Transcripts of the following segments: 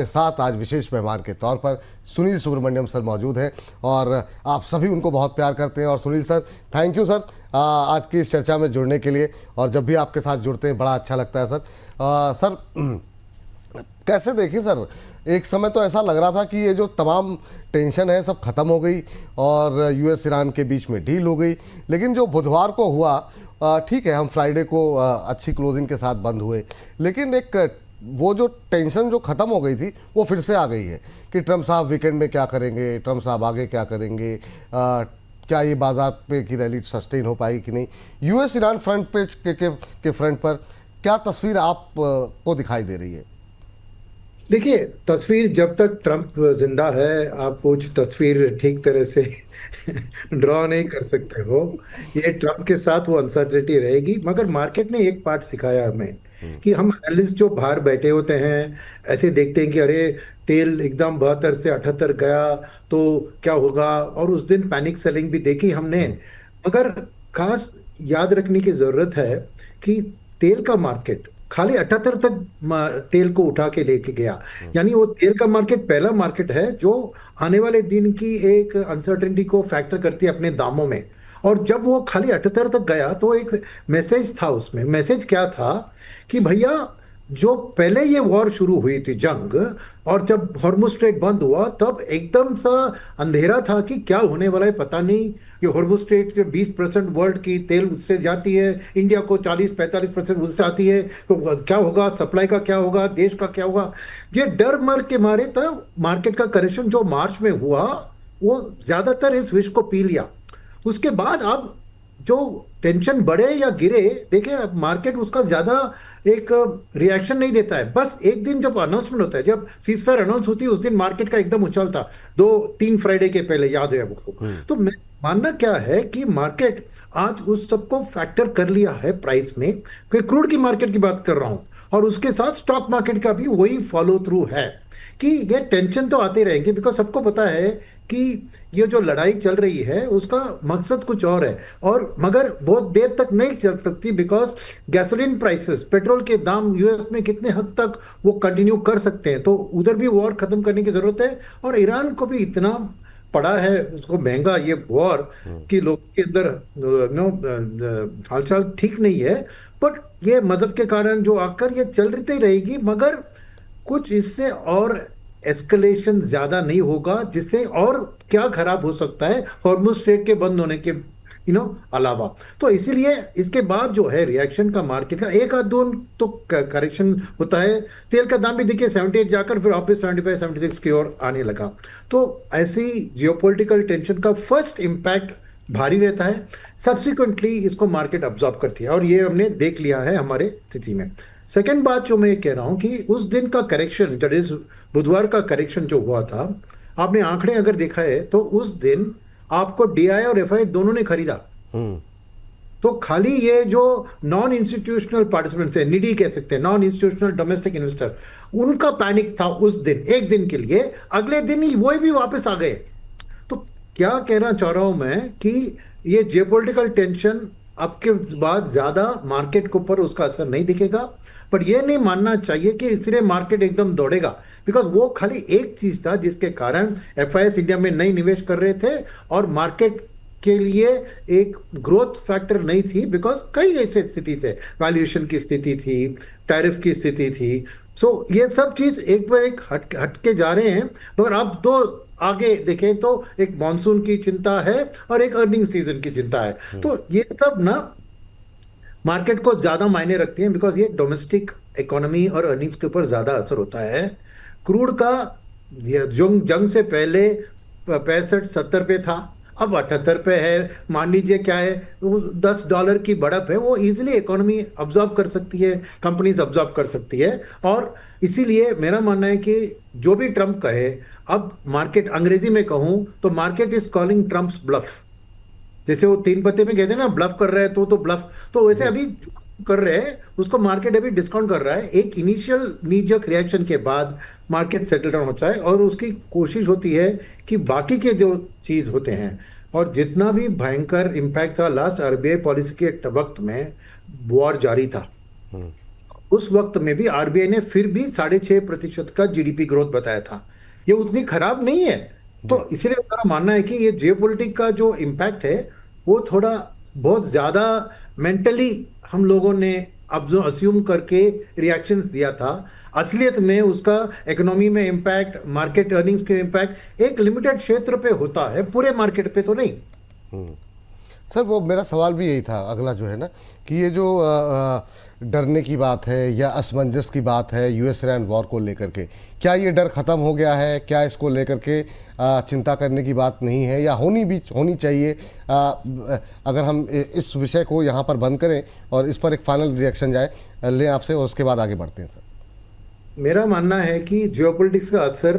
साथ आज विशेष मेहमान के तौर पर सुनील सुब्रमण्यम सर मौजूद हैं और आप सभी उनको बहुत प्यार करते हैं। और Sunil sir, thank you sir आज की इस चर्चा में जुड़ने के लिए, और जब भी आपके साथ जुड़ते हैं बड़ा अच्छा लगता है सर। सर कैसे देखिए सर, एक समय तो ऐसा लग रहा था कि ये जो तमाम टेंशन है सब खत्म हो गई और यूएस ईरान के बीच में डील हो गई, लेकिन जो बुधवार को हुआ, ठीक है हम फ्राइडे को अच्छी क्लोजिंग के साथ बंद हुए, लेकिन एक वो जो टेंशन जो ख़त्म हो गई थी वो फिर से आ गई है कि ट्रम्प साहब वीकेंड में क्या करेंगे, ट्रम्प साहब आगे क्या करेंगे, क्या ये बाजार पे की रैली सस्टेन हो पाएगी कि नहीं। यूएस ईरान फ्रंट पेज के फ्रंट पर क्या तस्वीर आप को दिखाई दे रही है? देखिए, तस्वीर जब तक ट्रम्प जिंदा है आप कुछ तस्वीर ठीक तरह से ड्रॉ नहीं कर सकते हो। ये ट्रम्प के साथ वो अनसर्टेनिटी रहेगी, मगर मार्केट ने एक पार्ट सिखाया हमें कि हम एनालिस्ट जो बाहर बैठे होते हैं ऐसे देखते हैं कि अरे तेल एकदम 72 से 78 गया तो क्या होगा, और उस दिन पैनिक सेलिंग भी देखी हमने। मगर खास याद रखने की जरूरत है कि तेल का मार्केट खाली 78 तक तेल को उठा के लेके गया, यानी वो तेल का मार्केट पहला मार्केट है जो आने वाले दिन की एक अनसर्टेनिटी को फैक्टर करती है अपने दामों में। और जब वो खाली 78 तक गया तो एक मैसेज था, उसमें मैसेज क्या था कि भैया जो पहले ये वॉर शुरू हुई थी जंग, और जब हॉर्मुज स्ट्रेट बंद हुआ तब एकदम सा अंधेरा था कि क्या होने वाला है पता नहीं। ये हॉर्मुज स्ट्रेट से 20% वर्ल्ड की तेल उससे जाती है, इंडिया को 40-45% उससे आती है, तो क्या होगा, सप्लाई का क्या होगा, देश का क्या होगा। ये डर मर के मारे तो मार्केट का करेक्शन जो मार्च में हुआ वो ज्यादातर इस विश को पी लिया। उसके बाद अब जो टेंशन बढ़े या गिरे, देखिए मार्केट उसका ज्यादा एक रिएक्शन नहीं देता है। बस एक दिन जब अनाउंसमेंट होता है, जब सीज फायर अनाउंस होती है उस दिन मार्केट का एकदम उछाल था, 2-3 फ्राइडे के पहले, याद है आपको। तो मैं मानना क्या है कि मार्केट आज उस सबको फैक्टर कर लिया है प्राइस में, क्योंकि क्रूड की मार्केट की बात कर रहा हूं, और उसके साथ स्टॉक मार्केट का भी वही फॉलो थ्रू है कि ये टेंशन तो आते रहेंगे, बिकॉज सबको पता है कि ये जो लड़ाई चल रही है उसका मकसद कुछ और है, और मगर बहुत देर तक नहीं चल सकती, बिकॉज गैसोलीन प्राइसेस, पेट्रोल के दाम यूएस में कितने हद तक वो कंटिन्यू कर सकते हैं, तो उधर भी वॉर खत्म करने की जरूरत है। और ईरान को भी इतना पड़ा है उसको महंगा ये वॉर कि लोगों के अंदर हालचाल ठीक नहीं है। बट ये मजहब के कारण जो आकर ये चल रही रहेगी, मगर कुछ इससे और एस्केलेशन ज्यादा नहीं होगा, जिससे और क्या खराब हो सकता है हॉर्मुज स्ट्रेट के बंद होने के अलावा। तो इसीलिए इसके बाद जो है रिएक्शन का मार्केट का एक आध दो तो करेक्शन होता है। तेल का दाम भी देखिए 78 जाकर फिर वापस 75-76 की ओर आने लगा। तो ऐसी जियोपॉलिटिकल टेंशन का फर्स्ट इंपैक्ट भारी रहता है, सब्सिक्वेंटली इसको मार्केट अब्जॉर्ब करती है, और ये हमने देख लिया है हमारे स्थिति में। सेकेंड बात जो मैं कह रहा हूं कि उस दिन का करेक्शन, दैट इज बुधवार का करेक्शन जो हुआ था, आपने आंकड़े अगर देखा है तो उस दिन आपको डीआई और एफआई दोनों ने खरीदा। तो खाली ये जो नॉन इंस्टीट्यूशनल पार्टिसिपेंट्स है, निडी कह सकते हैं, नॉन इंस्टीट्यूशनल डोमेस्टिक इन्वेस्टर, उनका पैनिक था उस दिन, एक दिन के लिए। अगले दिन ही वो भी वापस आ गए। तो क्या कहना चाह रहा हूं मैं कि ये जियोपॉलिटिकल टेंशन अब के बाद ज्यादा मार्केट के ऊपर उसका असर नहीं दिखेगा, पर यह नहीं मानना चाहिए कि इसलिए मार्केट एकदम दौड़ेगा, बिकॉज वो खाली एक चीज था जिसके कारण एफआईएस इंडिया में नई निवेश कर रहे थे, और मार्केट के लिए एक ग्रोथ फैक्टर नहीं थी, बिकॉज कई ऐसे स्थिति थे, वैल्यूएशन की स्थिति थी, टैरिफ की स्थिति थी। सो ये सब चीज एक बार एक हट के जा रहे हैं। मगर अब तो आगे देखें तो एक मॉनसून की चिंता है और एक अर्निंग सीजन की चिंता है। तो ये सब ना मार्केट को ज्यादा मायने रखती हैं, बिकॉज ये डोमेस्टिक इकोनॉमी और अर्निंग्स के ऊपर ज्यादा असर होता है। क्रूड का जंग से पहले 65-70 पे था, अब 78 पे है। मान लीजिए क्या है, $10 की बढ़त है, वो इजीली इकोनॉमी अब्जॉर्ब कर सकती है, कंपनीज अब्जॉर्ब कर सकती है। और इसीलिए मेरा मानना है कि जो भी ट्रम्प कहे, अब मार्केट, अंग्रेजी में कहूं तो market is calling Trump's bluff. जैसे वो 3 पत्ते में कहते हैं ना, ब्लफ कर रहे हैं तो ब्लफ, तो वैसे अभी कर रहे हैं उसको मार्केट अभी डिस्काउंट कर रहा है। एक इनिशियल नीजक रिएक्शन के बाद मार्केट सेटल डाउन होता है, और उसकी कोशिश होती है कि बाकी के जो चीज होते हैं, और जितना भी भयंकर इम्पैक्ट था लास्ट आरबीआई पॉलिसी के वक्त में, वॉर जारी था, उस वक्त में भी आरबीआई ने फिर भी 6.5% का जीडीपी ग्रोथ बताया था। ये उतनी खराब नहीं है। तो इसीलिए मेरा मानना है कि ये जियोपॉलिटिक्स का जो इम्पैक्ट है वो थोड़ा बहुत ज्यादा मेंटली हम लोगों ने अब जो अज्यूम करके रिएक्शंस दिया था, असलियत में उसका इकोनॉमी में इम्पैक्ट, मार्केट अर्निंग्स के इम्पैक्ट एक लिमिटेड क्षेत्र पे होता है, पूरे मार्केट पे तो नहीं। सर वो मेरा सवाल भी यही था अगला जो है ना, कि ये जो डरने की बात है या असमंजस की बात है यूएस ईरान वॉर को लेकर के, क्या ये डर ख़त्म हो गया है? क्या इसको लेकर के चिंता करने की बात नहीं है या होनी चाहिए? अगर हम इस विषय को यहाँ पर बंद करें और इस पर एक फाइनल रिएक्शन लें आपसे, और उसके बाद आगे बढ़ते हैं सर। मेरा मानना है कि जियोपॉलिटिक्स का असर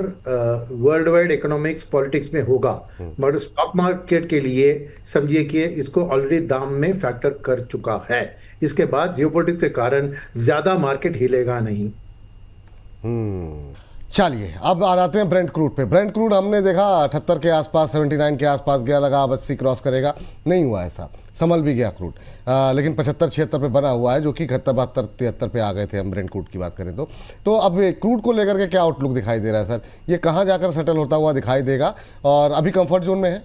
वर्ल्ड वाइड इकोनॉमिक्स पॉलिटिक्स में होगा, मगर स्टॉक मार्केट के लिए समझिए कि इसको ऑलरेडी दाम में फैक्टर कर चुका है। इसके बाद जियोपॉलिटिक्स के कारण ज्यादा मार्केट हिलेगा नहीं। चलिए अब आ जाते हैं ब्रेंट क्रूड पे। ब्रेंट क्रूड हमने देखा 78 के आसपास, 79 के आसपास गया, लगा अब 80 क्रॉस करेगा, नहीं हुआ ऐसा, संभल भी गया क्रूड। लेकिन 75-76 पे बना हुआ है, जो कि 71-72-73 पे आ गए थे हम ब्रेंट क्रूड की बात करें तो अब क्रूड को लेकर के क्या आउटलुक दिखाई दे रहा है सर? ये कहाँ जाकर सेटल होता हुआ दिखाई देगा, और अभी कंफर्ट जोन में है?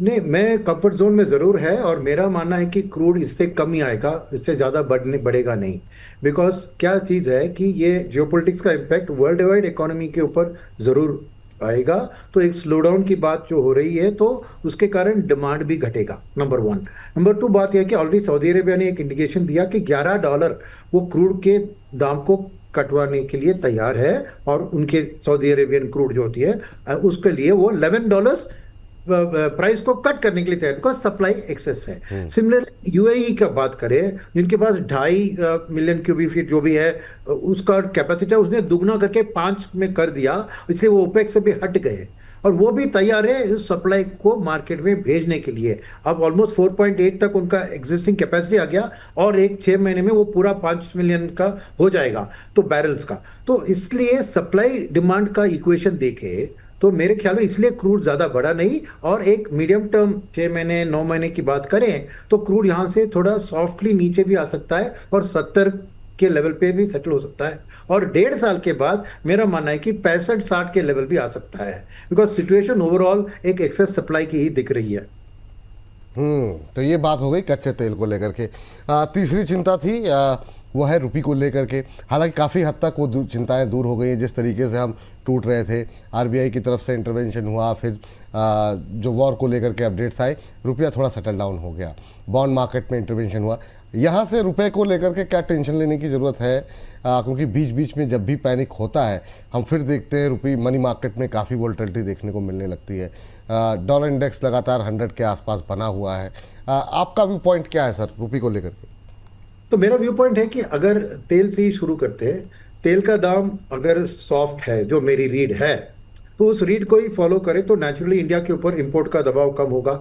नहीं, मैं कंफर्ट जोन में जरूर है, और मेरा मानना है कि क्रूड इससे कम ही आएगा, इससे ज्यादा बढ़ेगा नहीं। बिकॉज क्या चीज है कि ये जियोपॉलिटिक्स का इम्पैक्ट वर्ल्ड वाइड इकोनॉमी के ऊपर जरूर आएगा। तो एक स्लोडाउन की बात जो हो रही है, तो उसके कारण डिमांड भी घटेगा, नंबर 1। नंबर 2 बात यह कि ऑलरेडी सऊदी अरेबिया ने एक इंडिकेशन दिया कि $11 वो क्रूड के दाम को कटवाने के लिए तैयार है, और उनके सऊदी अरेबियन क्रूड जो होती है उसके लिए वो $11 प्राइस को कट करने के लिए तैयार, बिकॉज सप्लाई एक्सेस है। सिमिलर यूएई का बात करें, जिनके पास 2.5 मिलियन क्यूबिक फीट जो भी है उसका कैपेसिटी है, उसने दुगना करके 5 में कर दिया, इसलिए वो ओपेक से भी हट गए, और वो भी तैयार है इस सप्लाई को मार्केट में भेजने के लिए। अब ऑलमोस्ट 4.8 तक उनका एग्जिस्टिंग कैपेसिटी आ गया, और 6 महीने में वो पूरा 5 मिलियन का हो जाएगा, तो बैरल्स का। तो इसलिए सप्लाई डिमांड का इक्वेशन देखे तो मेरे ख्याल में इसलिए क्रूड ज्यादा बढ़ा नहीं, और एक मीडियम टर्म 6 महीने 9 महीने की बात करें तो क्रूड यहां से थोड़ा सॉफ्टली नीचे भी आ सकता है, और 70 के लेवल पे भी सेटल हो सकता है, और 1.5 साल के बाद मेरा मानना है कि 65-60 के लेवल भी आ सकता है, बिकॉज सिचुएशन ओवरऑल एक एक्सेस सप्लाई की ही दिख रही है। तो ये बात हो गई कच्चे तेल को लेकर के। तीसरी चिंता थी वो है रुपये को लेकर के। हालांकि काफ़ी हद तक वो चिंताएं दूर हो गई हैं, जिस तरीके से हम टूट रहे थे, आरबीआई की तरफ से इंटरवेंशन हुआ, फिर जो वॉर को लेकर के अपडेट्स आए, रुपया थोड़ा सेटल डाउन हो गया, बॉन्ड मार्केट में इंटरवेंशन हुआ। यहाँ से रुपए को लेकर के क्या टेंशन लेने की ज़रूरत है? क्योंकि बीच बीच में जब भी पैनिक होता है हम फिर देखते हैं रुपये मनी मार्केट में काफ़ी वोलेटिलिटी देखने को मिलने लगती है। डॉलर इंडेक्स लगातार 100 के आसपास बना हुआ है। आपका व्यू पॉइंट क्या है सर रुपये को लेकर के? तो मेरा व्यू पॉइंट है कि अगर तेल से ही शुरू करते हैं, तेल का दाम अगर सॉफ्ट है, जो मेरी रीड है, तो उस रीड को ही फॉलो करें तो नेचुरली इंडिया के ऊपर इंपोर्ट का दबाव कम होगा,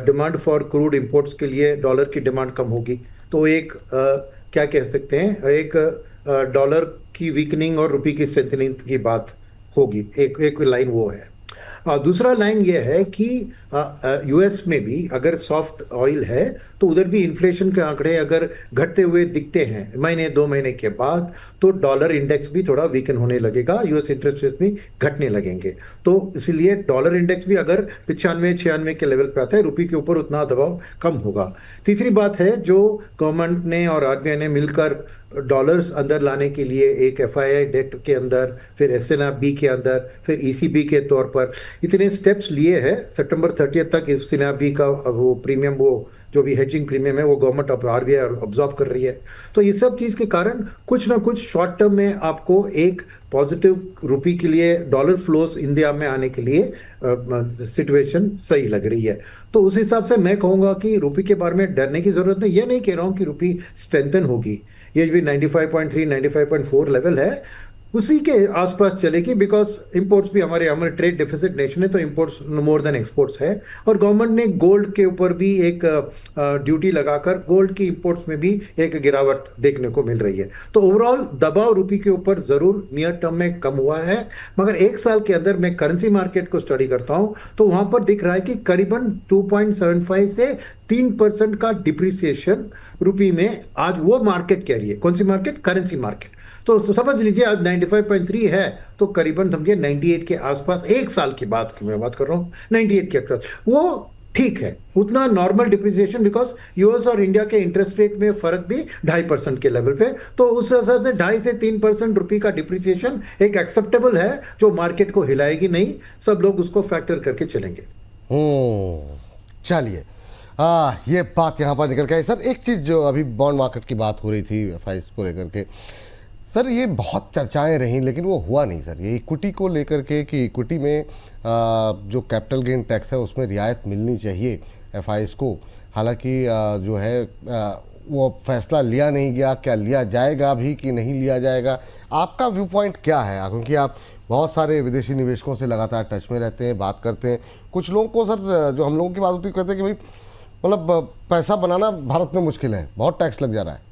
डिमांड फॉर क्रूड इंपोर्ट्स के लिए डॉलर की डिमांड कम होगी। तो एक क्या कह सकते हैं, एक डॉलर की वीकनिंग और रुपये की स्ट्रेंथनिंग की बात होगी। एक लाइन वो है। दूसरा लाइन ये है कि यूएस में भी अगर सॉफ्ट ऑयल है तो उधर भी इन्फ्लेशन के आंकड़े अगर घटते हुए दिखते हैं महीने 2 महीने के बाद, तो डॉलर इंडेक्स भी थोड़ा वीकन होने लगेगा, यूएस इंटरेस्ट रेट भी घटने लगेंगे। तो इसीलिए डॉलर इंडेक्स भी अगर 95-96 के लेवल पे आता है, रुपये के ऊपर उतना दबाव कम होगा। तीसरी बात है, जो गवर्नमेंट ने और आरबीआई ने मिलकर डॉलर्स अंदर लाने के लिए एक एफआईआई डेट के अंदर, फिर एसएनआरबी के अंदर, फिर ईसीबी के तौर पर इतने स्टेप्स लिए हैं। सितंबर 30 तक एसएनआरबी का वो प्रीमियम, वो जो भी हेजिंग प्रीमियम है, वो गवर्नमेंट ऑफ आरबीआई ऑब्जॉर्व कर रही है। तो ये सब चीज़ के कारण कुछ ना कुछ शॉर्ट टर्म में आपको एक पॉजिटिव रुपये के लिए डॉलर फ्लोस इंडिया में आने के लिए सिचुएशन सही लग रही है। तो उस हिसाब से मैं कहूँगा कि रुपये के बारे में डरने की ज़रूरत नहीं। ये नहीं कह रहा हूँ कि रुपये स्ट्रेंथन होगी, ये भी 95.3 95.4 लेवल है, उसी के आसपास चलेगी, बिकॉज इंपोर्ट्स भी हमारे ट्रेड डेफिसिट नेशन है, तो इंपोर्ट्स मोर देन एक्सपोर्ट्स है। और गवर्नमेंट ने गोल्ड के ऊपर भी एक ड्यूटी लगाकर गोल्ड की इंपोर्ट्स में भी एक गिरावट देखने को मिल रही है। तो ओवरऑल दबाव रुपये के ऊपर जरूर नियर टर्म में कम हुआ है, मगर एक साल के अंदर मैं करेंसी मार्केट को स्टडी करता हूं तो वहां पर दिख रहा है कि करीबन 2.75 से 3% का डिप्रिसिएशन रुपये में आज वो मार्केट कह रही है। कौन सी मार्केट? Currency market. तो समझ लीजिए आज 95.3 है, तो करीबन समझिए 98 के आसपास, एक साल की बात की मैं बात कर रहा हूँ, 98 के आसपास वो ठीक है, उतना नॉर्मल डिप्रिसिएशन, बिकॉज यूएस और इंडिया के इंटरेस्ट रेट में फर्क भी 2.5% के लेवल पे, तो उस हिसाब से 2.5 से 3% रुपये का डिप्रिसिएशन एक एक्सेप्टेबल है, जो मार्केट को हिलाएगी नहीं। सब लोग उसको फैक्टर करके चलेंगे। चलिए, ये बात यहाँ पर निकल के आई। सर एक चीज़ जो अभी बॉन्ड मार्केट की बात हो रही थी एफआईएस को लेकर के, सर ये बहुत चर्चाएं रहीं लेकिन वो हुआ नहीं सर, ये इक्विटी को लेकर के कि इक्विटी में जो कैपिटल गेन टैक्स है उसमें रियायत मिलनी चाहिए एफआईएस को। हालांकि जो है वो फैसला लिया नहीं गया, क्या लिया जाएगा भी कि नहीं लिया जाएगा, आपका व्यू पॉइंट क्या है? क्योंकि आप बहुत सारे विदेशी निवेशकों से लगातार टच में रहते हैं, बात करते हैं। कुछ लोगों को सर, जो हम लोगों की बात होती है, कहते हैं कि भाई मतलब पैसा बनाना भारत में मुश्किल है, बहुत टैक्स लग जा रहा है।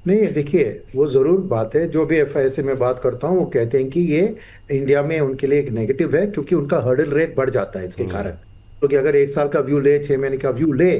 नहीं, देखिए वो ज़रूर बात है। जो भी एफआईएस से मैं बात करता हूँ वो कहते हैं कि ये इंडिया में उनके लिए एक नेगेटिव है, क्योंकि उनका हर्डल रेट बढ़ जाता है इसके कारण। क्योंकि अगर एक साल का व्यू ले, 6 महीने का व्यू ले,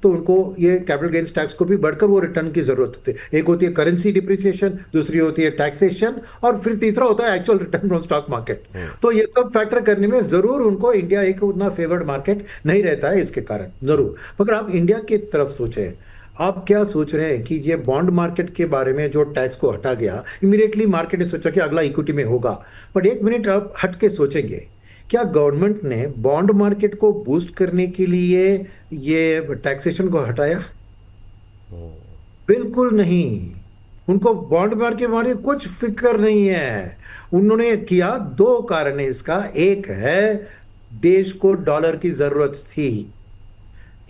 तो उनको ये कैपिटल गेन्स टैक्स को भी बढ़कर वो रिटर्न की जरूरत होती है। एक होती है करेंसी डिप्रिसिएशन, दूसरी होती है टैक्सेशन, और फिर तीसरा होता है actual return from stock market. तो ये सब फैक्टर करने में जरूर उनको इंडिया एक उतना फेवर्ड मार्केट नहीं रहता है इसके कारण, जरूर। मगर आप इंडिया की तरफ सोचें, आप क्या सोच रहे हैं कि ये बॉन्ड मार्केट के बारे में जो टैक्स को हटा गया, इमीडिएटली मार्केट ने सोचा कि अगला इक्विटी में होगा। बट एक मिनट आप हट के सोचेंगे, क्या गवर्नमेंट ने बॉन्ड मार्केट को बूस्ट करने के लिए ये टैक्सेशन को हटाया? बिल्कुल नहीं। उनको बॉन्ड मार्केट के बारे में कुछ फिक्र नहीं है। उन्होंने किया, 2 कारण है इसका। एक है देश को डॉलर की जरूरत थी,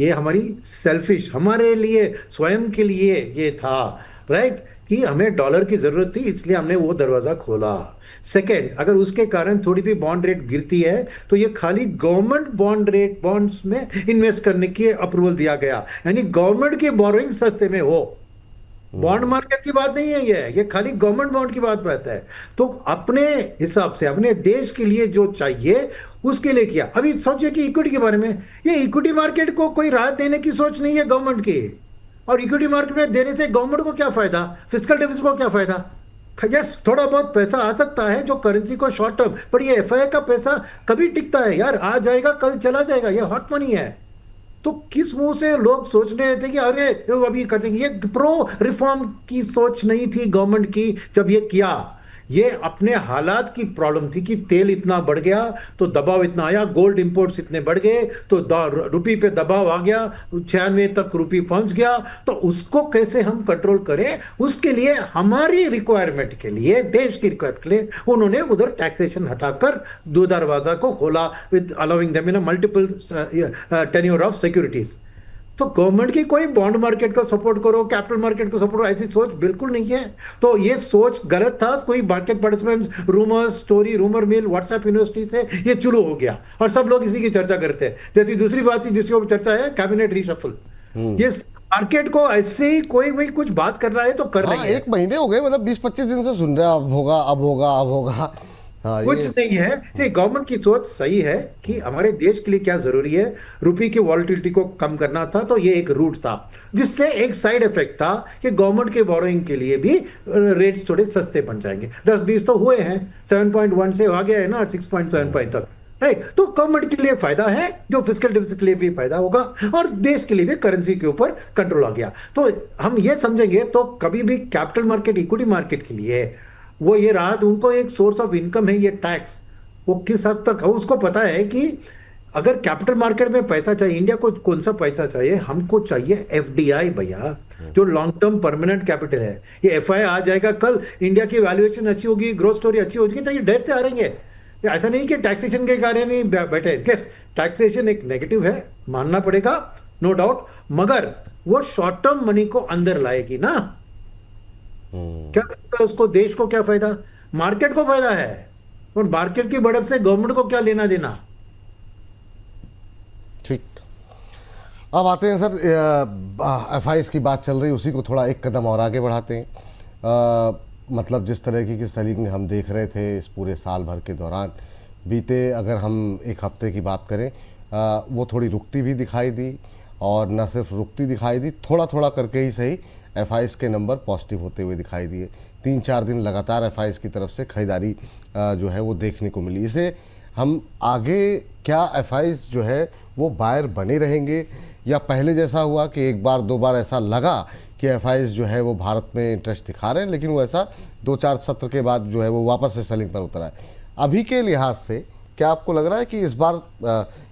ये हमारी सेल्फिश, हमारे लिए स्वयं के लिए ये था, राइट, कि हमें डॉलर की जरूरत थी, इसलिए हमने वो दरवाजा खोला। सेकेंड, अगर उसके कारण थोड़ी भी बॉन्ड रेट गिरती है तो ये खाली गवर्नमेंट बॉन्ड्स में इन्वेस्ट करने की अप्रूवल दिया गया, यानी गवर्नमेंट की बोरोइंग सस्ते में हो। बॉन्ड मार्केट की बात नहीं है, ये खाली गवर्नमेंट बॉन्ड की बात कहता है। तो अपने हिसाब से अपने देश के लिए जो चाहिए उसके लिए किया। अभी सोचिए कि इक्विटी के बारे में, ये इक्विटी मार्केट को कोई राहत देने की सोच नहीं है गवर्नमेंट की। और इक्विटी मार्केट में देने से गवर्नमेंट को क्या फायदा, फिस्कल डेफिसिट को क्या फायदा? यस, थोड़ा बहुत पैसा आ सकता है जो करेंसी को शॉर्ट टर्म, पर ये एफआई का पैसा कभी टिकता है यार, आ जाएगा कल चला जाएगा, ये हॉट मनी है। तो किस मुंह से लोग सोच रहे थे कि अरे अभी कर देंगे? ये प्रो रिफॉर्म की सोच नहीं थी गवर्नमेंट की जब ये किया। ये अपने हालात की प्रॉब्लम थी कि तेल इतना बढ़ गया तो दबाव इतना आया, गोल्ड इंपोर्ट्स इतने बढ़ गए तो रुपये पे दबाव आ गया, 96 तक रुपये पहुंच गया। तो उसको कैसे हम कंट्रोल करें, उसके लिए हमारी रिक्वायरमेंट के लिए, देश की रिक्वायरमेंट के लिए उन्होंने उधर टैक्सेशन हटाकर दो दरवाजा को खोला, with allowing them in multiple tenure of securities. तो गवर्नमेंट की कोई बॉन्ड मार्केट को सपोर्ट करो, कैपिटल मार्केट को सपोर्ट करो, ऐसी सोच बिल्कुल नहीं है। तो ये सोच गलत था। कोई market participants, rumour story, rumour mill, WhatsApp university से ये शुरू हो गया और सब लोग इसी की चर्चा करते हैं। जैसी दूसरी बात थी जिसकी चर्चा है कैबिनेट रीशफल। ये मार्केट को ऐसे ही कोई भाई कुछ बात कर रहा है तो कर रही है। 1 महीने हो गए, मतलब 20-25 दिन से सुन रहे हैं, अब होगा अब होगा अब होगा। कुछ नहीं है। गवर्नमेंट की सोच सही है कि हमारे देश के लिए क्या जरूरी है, रुपये की वॉलेटिलिटी को कम करना था, तो ये एक रूट था। जिससे एक साइड इफेक्ट था कि गवर्नमेंट के बोरोइंग के लिए भी रेट्स थोड़े सस्ते बन जाएंगे। 10-20 तो हुए हैं, 7.1 से आ गया है ना 6.75 तक, राइट। तो गवर्नमेंट के लिए फायदा है, जो फिस्कल डेफिसिट के लिए भी फायदा होगा, और देश के लिए भी करेंसी के ऊपर कंट्रोल आ गया। तो हम ये समझेंगे तो कभी भी कैपिटल मार्केट, इक्विटी मार्केट के लिए वो ये राहत, उनको एक सोर्स ऑफ इनकम है ये टैक्स। वो किस हद तक, उसको पता है कि अगर कैपिटल मार्केट में पैसा चाहिए, इंडिया को कौन सा पैसा चाहिए, हमको चाहिए एफडीआई भैया, जो लॉन्ग टर्म परमानेंट कैपिटल है। ये एफआई आ जाएगा कल, इंडिया की वैल्यूएशन अच्छी होगी, ग्रोथ स्टोरी अच्छी होगी, तो ये डेट से आ रहेंगे। ऐसा नहीं कि टैक्सेशन के कारण ही बैठे। यस, टैक्सेशन एक नेगेटिव है, मानना पड़ेगा, नो डाउट, मगर वो शॉर्ट टर्म मनी को अंदर लाएगी ना। क्या उसको, देश को क्या फायदा? मार्केट को फायदा है, और मार्केट की बढ़त से गवर्नमेंट को क्या लेना देना। ठीक। अब आते हैं सर, एफआईएस की बात चल रही, उसी को थोड़ा एक कदम और आगे बढ़ाते हैं। मतलब जिस तरह की सेलिंग हम देख रहे थे इस पूरे साल भर के दौरान, बीते अगर हम एक हफ्ते की बात करें, वो थोड़ी रुकती भी दिखाई दी, और न सिर्फ रुकती दिखाई दी, थोड़ा थोड़ा करके ही सही एफआईएस के नंबर पॉजिटिव होते हुए दिखाई दिए। 3-4 दिन लगातार एफआईएस की तरफ से खरीदारी जो है वो देखने को मिली। इसे हम आगे क्या एफआईएस जो है वो बायर बने रहेंगे, या पहले जैसा हुआ कि एक बार दो बार ऐसा लगा कि एफआईएस जो है वो भारत में इंटरेस्ट दिखा रहे हैं, लेकिन वो ऐसा 2-4 सत्र के बाद जो है वो वापस से सेलिंग पर उतरा है। अभी के लिहाज से क्या आपको लग रहा है कि इस बार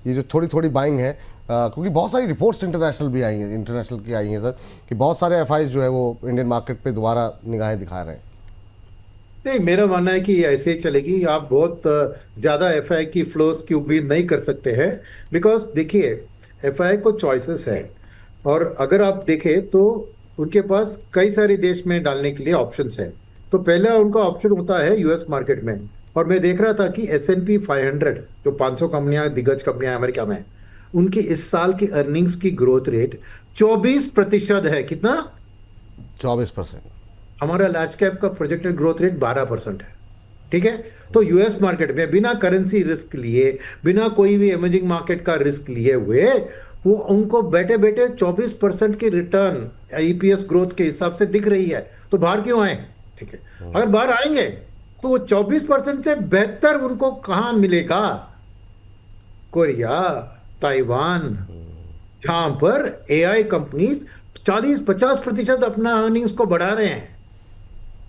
ये जो थोड़ी थोड़ी बाइंग है, क्योंकि बहुत सारी रिपोर्ट्स इंटरनेशनल भी आई हैं, इंटरनेशनल की आई हैं सर, कि बहुत सारे एफआईएस जो है वो इंडियन मार्केट पे दोबारा निगाहें दिखा रहे हैं? नहीं, मेरा मानना है कि ऐसे ही चलेगी। आप बहुत ज्यादा एफआई की फ्लोस की उम्मीद नहीं कर सकते हैं, बिकॉज देखिए एफआई को चॉइसेस है, और अगर आप देखें तो उनके पास कई सारे देश में डालने के लिए ऑप्शंस है। तो पहला उनका ऑप्शन होता है यूएस मार्केट में, और मैं देख रहा था कि S&P 500 जो 500 कंपनियां दिग्गज कंपनियां अमेरिका में, उनकी इस साल की अर्निंग्स की ग्रोथ रेट 24% है। कितना? 24%। हमारा लार्ज कैप का प्रोजेक्टेड ग्रोथ रेट 12% है। ठीक है, तो यूएस मार्केट में बिना करेंसी रिस्क लिए, बिना कोई भी इमर्जिंग मार्केट का रिस्क लिए हुए, वो उनको बैठे बैठे 24% की रिटर्न ईपीएस ग्रोथ के हिसाब से दिख रही है। तो बाहर क्यों आए? ठीक है, अगर बाहर आएंगे तो वो 24% से बेहतर उनको कहां मिलेगा? कोरिया, ताइवान, जहां पर एआई कंपनीज 40-50% अपना अर्निंग्स को बढ़ा रहे हैं,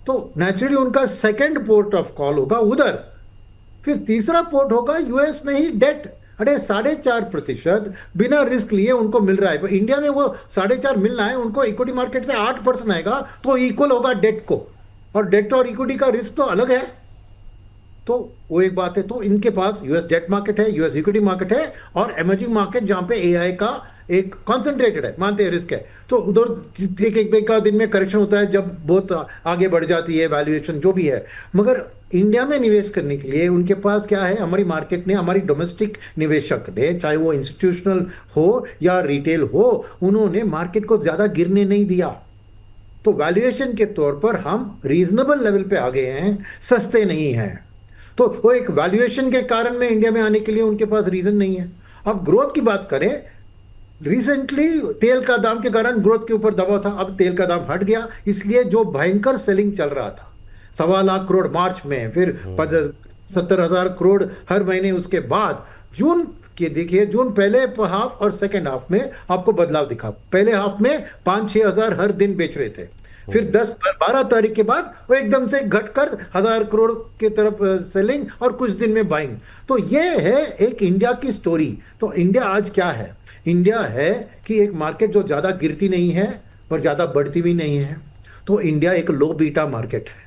तो नेचुरली उनका सेकंड पोर्ट ऑफ कॉल होगा उधर। फिर तीसरा पोर्ट होगा यूएस में ही डेट। अरे 4.5% बिना रिस्क लिए उनको मिल रहा है। इंडिया में वो 4.5 मिलना है, उनको इक्विटी मार्केट से 8% आएगा, तो इक्वल होगा डेट को, और डेट और इक्विटी का रिस्क तो अलग है। तो वो एक बात है। तो इनके पास यूएस डेट मार्केट है, यूएस इक्विटी मार्केट है, और इमर्जिंग मार्केट जहां पे एआई का एक कॉन्सेंट्रेटेड है, मानते हैं रिस्क है, तो उधर एक दिन में करेक्शन होता है जब बहुत आगे बढ़ जाती है वैल्यूएशन जो भी है। मगर इंडिया में निवेश करने के लिए उनके पास क्या है? हमारी मार्केट ने, हमारी डोमेस्टिक निवेशक ने, चाहे वो इंस्टीट्यूशनल हो या रिटेल हो, उन्होंने मार्केट को ज्यादा गिरने नहीं दिया। तो वैल्यूएशन के तौर पर हम रीजनेबल लेवल पे आ गए हैं, सस्ते नहीं हैं। तो वो एक वैल्यूएशन के कारण में इंडिया में आने के लिए उनके पास रीजन नहीं है। अब ग्रोथ की बात करें, रिसेंटली तेल का दाम के कारण ग्रोथ के ऊपर दबाव था, अब तेल का दाम हट गया, इसलिए जो भयंकर सेलिंग चल रहा था 1.25 लाख करोड़ मार्च में, फिर 70,000 करोड़ हर महीने, उसके बाद जून के देखिए, जून पहले हाफ और सेकेंड हाफ में आपको बदलाव दिखा। पहले हाफ में 5-6 हजार हर दिन बेच रहे थे, फिर 10-12 तारीख के बाद वो एकदम से घटकर 1,000 करोड़ की तरफ सेलिंग, और कुछ दिन में बाइंग। तो ये है एक इंडिया की स्टोरी। तो इंडिया आज क्या है? इंडिया है कि एक मार्केट जो ज्यादा गिरती नहीं है और ज्यादा बढ़ती भी नहीं है। तो इंडिया एक लो बीटा मार्केट है।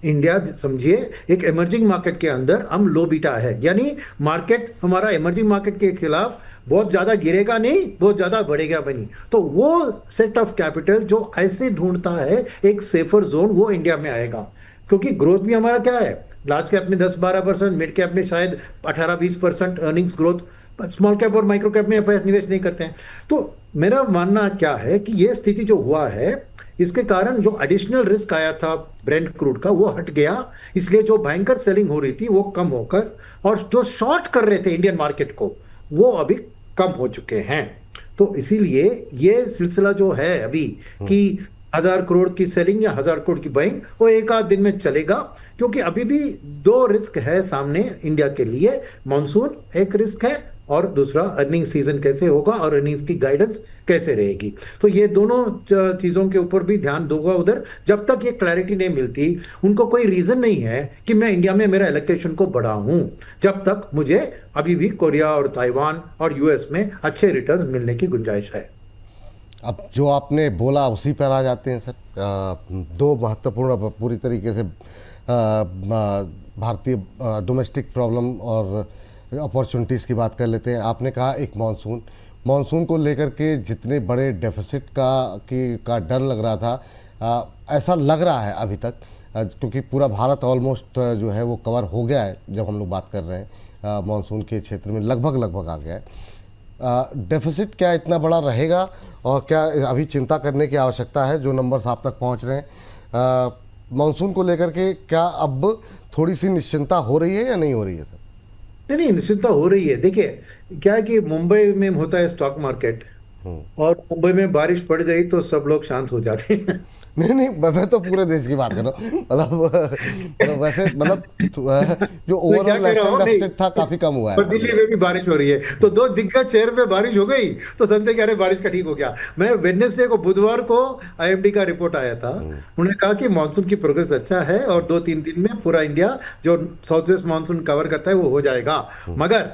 इंडिया समझिए एक इमर्जिंग मार्केट के अंदर हम लो बीटा है, यानी मार्केट हमारा इमर्जिंग मार्केट के खिलाफ बहुत ज्यादा गिरेगा नहीं, बहुत ज्यादा बढ़ेगा भी नहीं। तो वो सेट ऑफ कैपिटल जो ऐसे ढूंढता है एक सेफर जोन, वो इंडिया में आएगा। क्योंकि ग्रोथ भी हमारा क्या है? लार्ज कैप में 10-12%, मिड कैप में शायद 18-20% अर्निंग्स ग्रोथ, स्मॉल कैप और माइक्रो कैप में एफआईएस निवेश नहीं करते हैं। तो मेरा मानना क्या है कि ये स्थिति जो हुआ है, इसके कारण जो एडिशनल रिस्क आया था ब्रेंट क्रूड का, वो हट गया। इसलिए जो भयंकर सेलिंग हो रही थी वो कम होकर, और जो शॉर्ट कर रहे थे इंडियन मार्केट को, वो अभी कम हो चुके हैं। तो इसीलिए ये सिलसिला जो है अभी कि 1,000 करोड़ की सेलिंग या 1,000 करोड़ की बाइंग, वो एक आध दिन में चलेगा। क्योंकि अभी भी दो रिस्क है सामने इंडिया के लिए, मॉनसून एक रिस्क है, और दूसरा अर्निंग सीजन कैसे होगा और अर्निंग्स की गाइडेंस कैसे रहेगी। तो ये दोनों चीजों के ऊपर भी ध्यान दूंगा उधर। जब तक ये क्लैरिटी नहीं मिलती, उनको कोई रीजन नहीं है कि मैं इंडिया में मेरा एलोकेशन को बढ़ाऊं, जब तक मुझे अभी भी कोरिया और ताइवान और यूएस में अच्छे रिटर्न मिलने की गुंजाइश है। अब जो आपने बोला उसी पर आ जाते हैं सर। दो महत्वपूर्ण, पूरी तरीके से भारतीय डोमेस्टिक प्रॉब्लम और अपॉर्चुनिटीज़ की बात कर लेते हैं। आपने कहा एक मानसून को लेकर के जितने बड़े डेफिसिट का डर लग रहा था, ऐसा लग रहा है अभी तक क्योंकि पूरा भारत ऑलमोस्ट जो है वो कवर हो गया है, जब हम लोग बात कर रहे हैं मानसून के क्षेत्र में लगभग आ गया है। डेफिसिट क्या इतना बड़ा रहेगा और क्या अभी चिंता करने की आवश्यकता है? जो नंबर्स आप तक पहुंच रहे हैं मानसून को लेकर के, क्या अब थोड़ी सी निश्चिंता हो रही है या नहीं हो रही है सर? नहीं नहीं, निश्चिंता हो रही है। देखिए क्या है कि मुंबई में होता है स्टॉक मार्केट, और मुंबई में बारिश पड़ गई तो सब लोग शांत हो जाते हैं। नहीं, मैं तो पूरे देश की बात कर रहा हूँ। मतलब वैसे मतलब जो ओवरऑल नेशनल डेफिसिट था काफी कम हुआ है। और दिल्ली में भी बारिश हो रही है, तो दो दिग्गज शहर में बारिश हो गई तो समझते कि अरे बारिश का ठीक हो गया। मैं वेडनेसडे को, बुधवार को आईएमडी का रिपोर्ट आया था, उन्होंने कहा कि मानसून की प्रोग्रेस अच्छा है और 2-3 दिन में पूरा इंडिया जो साउथ वेस्ट मानसून कवर करता है वो हो जाएगा। मगर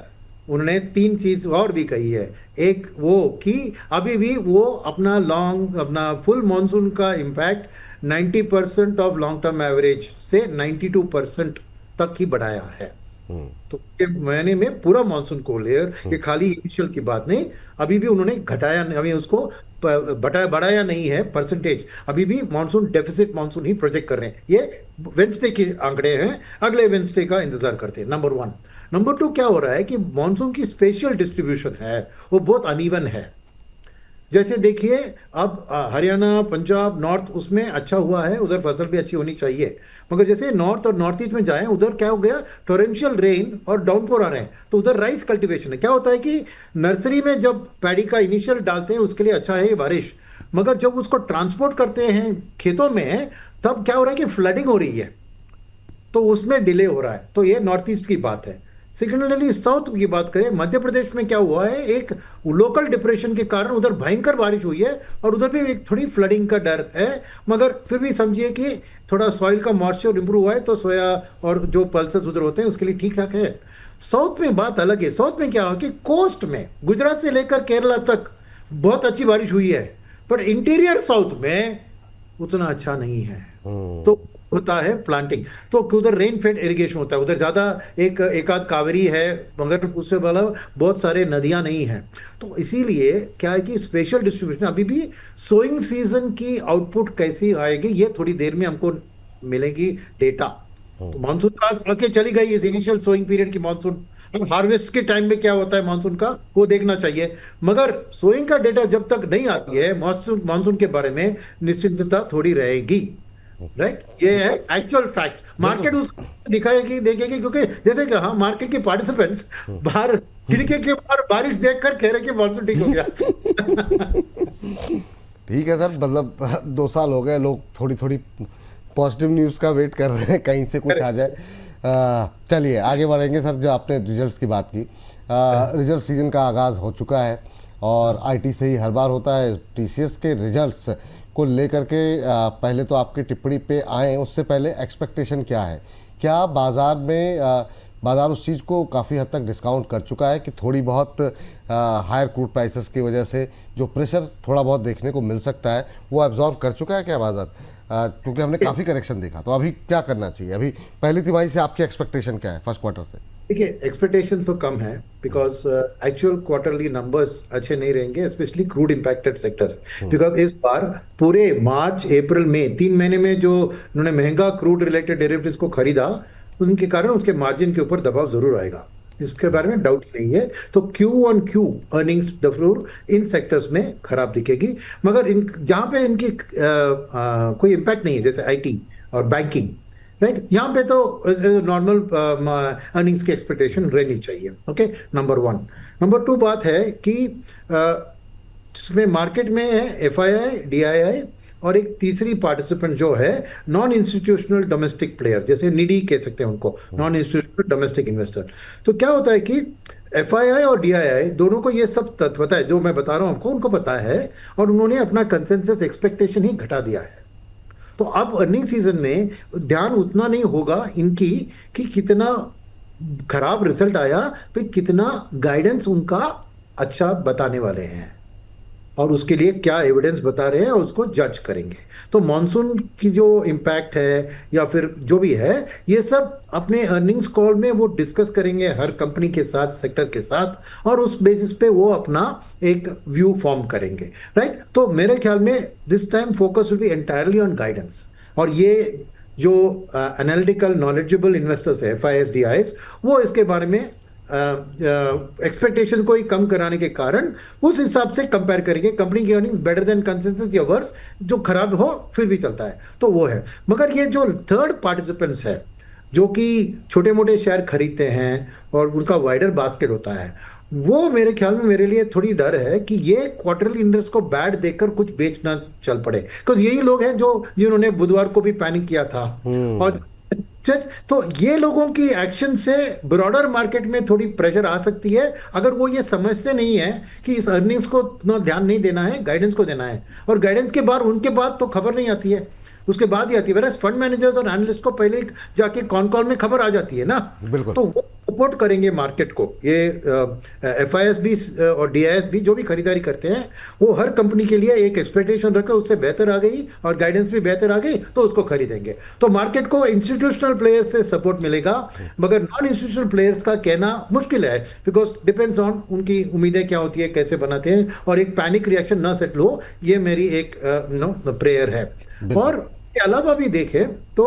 उन्होंने 3 चीज और भी कही है। एक वो कि अभी भी वो अपना फुल मॉनसून का impact 90% of long term average से 92% तक ही बढ़ाया है। तो ये महीने में पूरा मॉनसून को लेयर, ये खाली इनिशियल की बात नहीं, अभी भी उन्होंने घटाया, अभी उसको बढ़ाया नहीं है परसेंटेज, अभी भी मॉनसून डेफिसिट मॉनसून ही प्रोजेक्ट कर रहे हैं। ये वेंसडे के आंकड़े हैं, अगले वेंसडे का इंतजार करते हैं। नंबर 1। नंबर 2 क्या हो रहा है कि मॉनसून की स्पेशल डिस्ट्रीब्यूशन है वो बहुत अनइवन है। जैसे देखिए अब हरियाणा, पंजाब, नॉर्थ उसमें अच्छा हुआ है, उधर फसल भी अच्छी होनी चाहिए। मगर जैसे नॉर्थ और नॉर्थ ईस्ट में जाएं, उधर क्या हो गया, टोरेंशियल रेन और डाउनपोर आ रहे हैं, तो उधर राइस कल्टीवेशन है। क्या होता है कि नर्सरी में जब पैडी का इनिशियल डालते हैं उसके लिए अच्छा है बारिश, मगर जब उसको ट्रांसपोर्ट करते हैं खेतों में तब क्या हो रहा है कि फ्लडिंग हो रही है, तो उसमें डिले हो रहा है। तो ये नॉर्थ ईस्ट की बात है। सिमिलरली साउथ की बात करें, मध्य प्रदेश में क्या हुआ है, एक लोकल डिप्रेशन के कारण उधर भयंकर बारिश हुई है और उधर भी एक थोड़ी फ्लडिंग का डर है। मगर फिर भी समझिए कि थोड़ा सॉइल का मॉइस्चर इंप्रूव हुआ है, तो सोया और जो पल्सेस उधर होते हैं उसके लिए ठीक ठाक है। साउथ में बात अलग है। साउथ में क्या हुआ कि कोस्ट में गुजरात से लेकर केरला तक बहुत अच्छी बारिश हुई है, पर इंटीरियर साउथ में उतना अच्छा नहीं है। तो होता है प्लांटिंग, तो उधर रेन फेड इरिगेशन होता है, उधर ज्यादा एक आध कावेरी है, मगर उससे वाला बहुत सारे नदियां नहीं हैं। तो इसीलिए क्या है कि स्पेशल डिस्ट्रीब्यूशन, अभी भी सोइंग सीजन की आउटपुट कैसी आएगी ये थोड़ी देर में हमको मिलेगी डेटा। तो मानसून आके चली गई इस इनिशियल सोइंग पीरियड की मानसून, अब हार्वेस्ट के टाइम में क्या होता है मानसून का वो देखना चाहिए। मगर सोइंग का डेटा जब तक नहीं आती है मानसून के बारे में निश्चिंतता थोड़ी रहेगी। राइट, ये है एक्चुअल फैक्ट्स। मार्केट उसको दिखाएगी, देखेगी, क्योंकि जैसे कि हाँ, मार्केट के पार्टिसिपेंट्स बाहर खिड़की के बाहर बारिश देखकर कह रहे कि मॉनसून ठीक हो गया। ठीक है सर, मतलब 2 साल हो गए, लोग थोड़ी थोड़ी पॉजिटिव न्यूज़ का वेट कर रहे हैं, कहीं से कुछ आ जाए। चलिए आगे बढ़ेंगे सर। जो आपने रिजल्ट्स की बात की, रिजल्ट सीजन का आगाज़ हो चुका है और आईटी से ही हर बार होता है। टीसीएस के रिजल्ट्स को लेकर के पहले तो आपकी टिप्पणी पे आए, उससे पहले एक्सपेक्टेशन क्या है? क्या बाज़ार में बाज़ार उस चीज़ को काफ़ी हद तक डिस्काउंट कर चुका है कि थोड़ी बहुत हायर क्रूड प्राइसेस की वजह से जो प्रेशर थोड़ा बहुत देखने को मिल सकता है वो एब्जॉर्व कर चुका है क्या बाज़ार? क्योंकि हमने काफ़ी करेक्शन देखा, तो अभी क्या करना चाहिए? अभी पहली तिमाही से आपकी एक्सपेक्टेशन क्या है, फर्स्ट क्वार्टर से? देखिए एक्सपेक्टेशन तो कम है, बिकॉज एक्चुअल क्वार्टरली नंबर्स अच्छे नहीं रहेंगे, specially crude impacted sectors. Because इस बार पूरे मार्च, अप्रैल, मई 3 महीने में जो उन्होंने महंगा क्रूड रिलेटेड डेरिवेटिव्स को खरीदा, उनके कारण उसके मार्जिन के ऊपर दबाव जरूर आएगा, इसके बारे में डाउट नहीं है। तो Q-on-Q अर्निंग्स जरूर इन सेक्टर्स में खराब दिखेगी। मगर जहाँ पे इनकी कोई इम्पैक्ट नहीं है, जैसे आईटी और बैंकिंग, राइट, यहाँ पे तो नॉर्मल अर्निंग्स की एक्सपेक्टेशन रहनी चाहिए। Okay, number 1। नंबर 2 बात है कि इसमें मार्केट में है FII, DII और एक तीसरी पार्टिसिपेंट जो है नॉन इंस्टीट्यूशनल डोमेस्टिक प्लेयर, जैसे निडी कह सकते हैं उनको, नॉन इंस्टीट्यूशनल डोमेस्टिक इन्वेस्टर। तो क्या होता है कि FII और DII दोनों को ये सब तथ्य पता है, जो मैं बता रहा हूँ आपको, उनको पता है, और उन्होंने अपना कंसेंसस एक्सपेक्टेशन ही घटा दिया है। तो अब अर्निंग सीजन में ध्यान उतना नहीं होगा इनकी कि कितना खराब रिजल्ट आया, तो कितना गाइडेंस उनका अच्छा बताने वाले हैं और उसके लिए क्या एविडेंस बता रहे हैं और उसको जज करेंगे। तो मॉनसून की जो इम्पैक्ट है या फिर जो भी है, ये सब अपने अर्निंग्स कॉल में वो डिस्कस करेंगे हर कंपनी के साथ, सेक्टर के साथ, और उस बेसिस पे वो अपना एक व्यू फॉर्म करेंगे। राइट, तो मेरे ख्याल में this time focus will be entirely on guidance, और ये जो एनालिटिकल नॉलेजेबल इन्वेस्टर्स है FISDIs, वो इसके बारे में एक्सपेक्टेशन को ही कम कराने के कारण उस हिसाब से कंपेयर करेंगे कंपनी की अर्निंग बेटर देन कंसेंसस या वर्स, जो खराब हो फिर भी चलता है, तो वो है। मगर ये जो थर्ड पार्टिसिपेंट्स है जो कि छोटे मोटे शेयर खरीदते हैं और उनका वाइडर बास्केट होता है, वो मेरे ख्याल में, मेरे लिए थोड़ी डर है कि ये क्वार्टरली इंडेक्स को बैड देखकर कुछ बेचना चल पड़े, बिकॉज यही लोग हैं जो जिन्होंने बुधवार को भी पैनिक किया था। और तो ये लोगों की एक्शन से ब्रॉडर मार्केट में थोड़ी प्रेशर आ सकती है, अगर वो ये समझते नहीं है कि इस अर्निंग्स को इतना ध्यान नहीं देना है, गाइडेंस को देना है, और गाइडेंस के बाद उनके बाद तो खबर नहीं आती है, उसके बाद ही आती है। वैसे फंड मैनेजर्स और एनालिस्ट को पहले जाके कॉन कॉल में खबर आ जाती है ना, बिल्कुल। तो वो सपोर्ट करेंगे मार्केट को। ये FISB और DIS भी जो भी खरीदारी करते हैं, वो हर कंपनी के लिए एक एक्सपेक्टेशन रखकर उससे बेहतर आ गई और गाइडेंस भी बेहतर आ गई तो उसको खरीदेंगे। तो मार्केट को इंस्टीट्यूशनल प्लेयर्स से सपोर्ट मिलेगा, मगर नॉन इंस्टीट्यूशनल प्लेयर्स का कहना मुश्किल है, बिकॉज डिपेंड्स ऑन उनकी उम्मीदें क्या होती है, कैसे बनाते हैं, और एक पैनिक रिएक्शन ना सेटल हो, ये मेरी एक प्रेयर है। और इसके अलावा भी देखें तो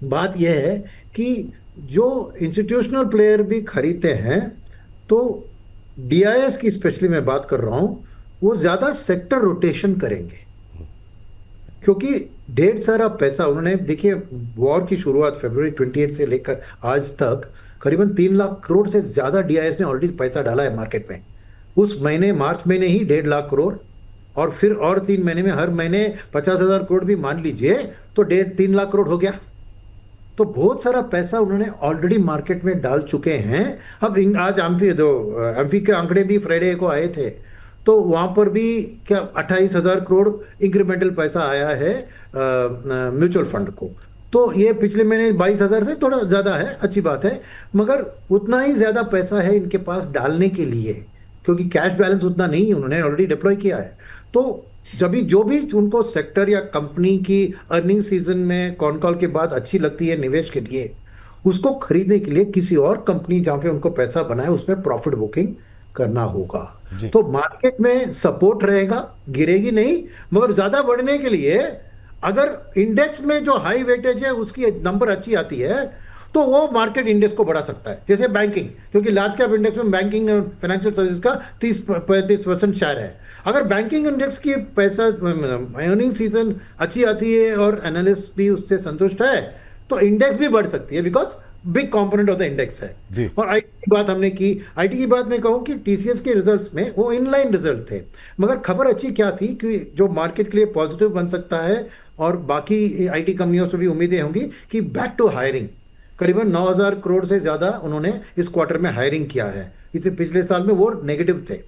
बात यह है कि जो इंस्टीट्यूशनल प्लेयर भी खरीदते हैं, तो DIS की स्पेशली मैं बात कर रहा हूं, वो ज्यादा सेक्टर रोटेशन करेंगे, क्योंकि ढेर सारा पैसा उन्होंने, देखिए वॉर की शुरुआत February 28 से लेकर आज तक करीबन 3 लाख करोड़ से ज्यादा DIS ने ऑलरेडी पैसा डाला है मार्केट में। उस महीने मार्च महीने ही 1.5 लाख करोड़, और फिर और 3 महीने में हर महीने 50,000 करोड़ भी मान लीजिए तो 3 लाख करोड़ हो गया। तो बहुत सारा पैसा उन्होंने ऑलरेडी मार्केट में डाल चुके हैं। अब आज एम्फी के आंकड़े भी फ्राइडे को आए थे, तो वहां पर भी क्या 28,000 करोड़ इंक्रीमेंटल पैसा आया है म्यूचुअल फंड को। तो ये पिछले महीने 22,000 से थोड़ा ज्यादा है, अच्छी बात है, मगर उतना ही ज्यादा पैसा है इनके पास डालने के लिए, क्योंकि कैश बैलेंस उतना नहीं है, उन्होंने ऑलरेडी डिप्लॉय किया है। तो जब जो भी उनको सेक्टर या कंपनी की अर्निंग सीजन में कॉन कॉल के बाद अच्छी लगती है निवेश के लिए, उसको खरीदने के लिए किसी और कंपनी जहां पे उनको पैसा बना है उसमें प्रॉफिट बुकिंग करना होगा। तो मार्केट में सपोर्ट रहेगा, गिरेगी नहीं, मगर ज्यादा बढ़ने के लिए अगर इंडेक्स में जो हाई वेटेज है उसकी नंबर अच्छी आती है तो वो मार्केट इंडेक्स को बढ़ा सकता है। जैसे बैंकिंग, क्योंकि लार्ज कैप इंडेक्स में बैंकिंग और फाइनेंशियल सर्विस का 30-35% शेयर है। अगर बैंकिंग इंडेक्स की पैसा अर्निंग सीजन अच्छी आती है और एनालिस्ट भी उससे संतुष्ट है, तो इंडेक्स भी बढ़ सकती है, because big component of the index है। और आईटी की बात हमने की, आईटी की बात मैं कहूँ कि TCS के रिजल्ट्स में वो इनलाइन रिजल्ट थे, मगर खबर अच्छी क्या थी कि जो मार्केट के लिए पॉजिटिव बन सकता है, और बाकी आईटी कंपनियों से भी उम्मीदें होंगी कि बैक टू हायरिंग, करीबन 9,000 करोड़ से ज्यादा उन्होंने इस क्वार्टर में हायरिंग किया है, इतने पिछले साल में वो नेगेटिव थे।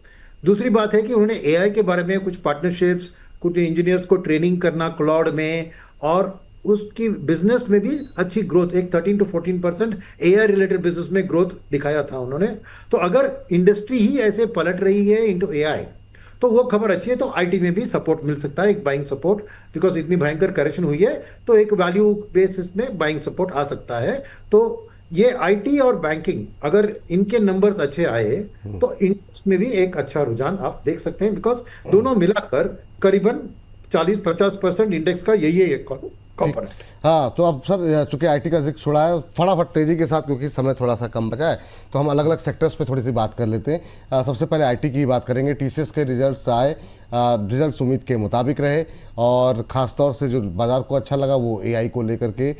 दूसरी बात है कि उन्होंने AI के बारे में कुछ पार्टनरशिप्स, कुछ इंजीनियर्स को ट्रेनिंग करना क्लाउड में, और उसकी बिजनेस में भी अच्छी ग्रोथ, एक 13 to 14% AI रिलेटेड बिजनेस में ग्रोथ दिखाया था उन्होंने। तो अगर इंडस्ट्री ही ऐसे पलट रही है इनटू AI, तो वो खबर अच्छी है। तो आईटी में भी सपोर्ट मिल सकता है, एक बाइंग सपोर्ट, बिकॉज इतनी भयंकर करेक्शन हुई है, तो एक वैल्यू बेसिस में बाइंग सपोर्ट आ सकता है। तो ये आईटी और बैंकिंग अगर इनके नंबर्स अच्छे आए तो इंडेक्स में भी एक अच्छा रुझान आप देख सकते हैं, बिकॉज दोनों मिलाकर करीबन 40-50% इंडेक्स का यही है एक कंपोनेंट। हाँ, तो अब सर चूंकि आईटी का जिक्र छुड़ा है, फटाफट तेजी के साथ, क्योंकि समय थोड़ा सा कम बचा है, तो हम अलग अलग सेक्टर्स पे थोड़ी सी बात कर लेते हैं। सबसे पहले आईटी की बात करेंगे। TCS के रिजल्ट्स आए, रिजल्ट्स उम्मीद के मुताबिक रहे, और ख़ासतौर से जो बाज़ार को अच्छा लगा वो AI को लेकर के